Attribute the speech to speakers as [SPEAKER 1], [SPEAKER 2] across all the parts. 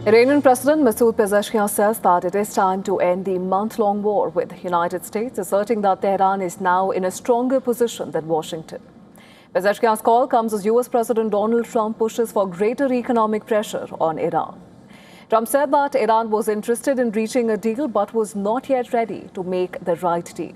[SPEAKER 1] Iranian President Masoud Pezeshkian says that it is time to end the month-long war with the United States, asserting that Tehran is now in a stronger position than Washington. Pezeshkian's call comes as US President Donald Trump pushes for greater economic pressure on Iran. Trump said that Iran was interested in reaching a deal but was not yet ready to make the right deal.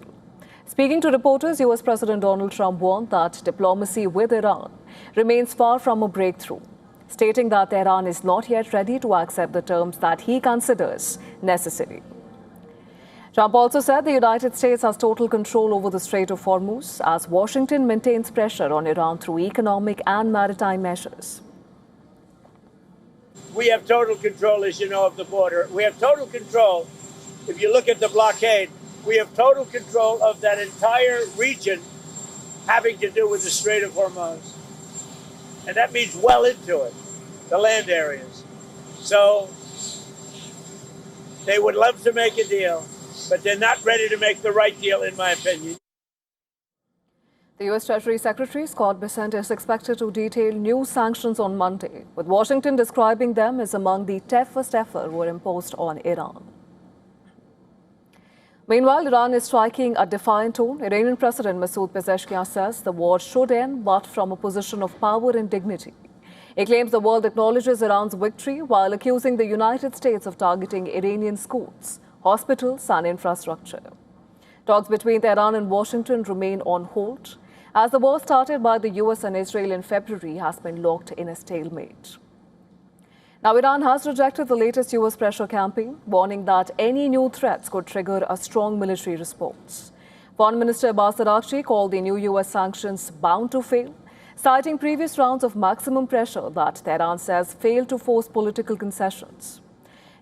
[SPEAKER 1] Speaking to reporters, US President Donald Trump warned that diplomacy with Iran remains far from a breakthrough, stating that Tehran is not yet ready to accept the terms that he considers necessary. Trump also said the United States has total control over the Strait of Hormuz as Washington maintains pressure on Iran through economic and maritime measures.
[SPEAKER 2] We have total control, as you know, of the border. We have total control. If you look at the blockade, we have total control of that entire region having to do with the Strait of Hormuz. And that means well into it, the land areas. So they would love to make a deal, but they're not ready to make the right deal, in my opinion.
[SPEAKER 1] The U.S. Treasury Secretary Scott Bessent is expected to detail new sanctions on Monday, with Washington describing them as among the toughest ever were imposed on Iran. Meanwhile, Iran is striking a defiant tone. Iranian President Masoud Pezeshkian says the war should end, but from a position of power and dignity. He claims the world acknowledges Iran's victory while accusing the United States of targeting Iranian schools, hospitals and infrastructure. Talks between Tehran and Washington remain on hold, as the war started by the US and Israel in February has been locked in a stalemate. Now, Iran has rejected the latest US pressure campaign, warning that any new threats could trigger a strong military response. Foreign Minister Abbas Araghchi called the new US sanctions bound to fail, citing previous rounds of maximum pressure that Tehran says failed to force political concessions.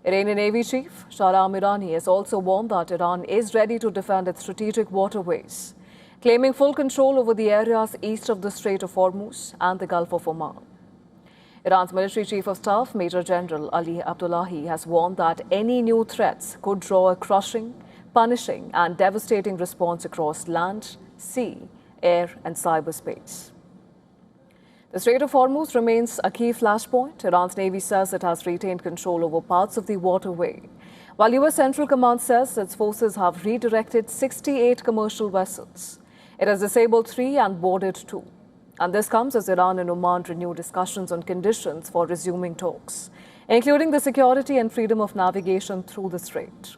[SPEAKER 1] Iranian Navy Chief Shah Amirani has also warned that Iran is ready to defend its strategic waterways, claiming full control over the areas east of the Strait of Hormuz and the Gulf of Oman. Iran's military chief of staff, Major General Ali Abdullahi, has warned that any new threats could draw a crushing, punishing and devastating response across land, sea, air and cyberspace. The Strait of Hormuz remains a key flashpoint. Iran's Navy says it has retained control over parts of the waterway, while US Central Command says its forces have redirected 68 commercial vessels. It has disabled 3 and boarded 2. And this comes as Iran and Oman renew discussions on conditions for resuming talks, including the security and freedom of navigation through the strait.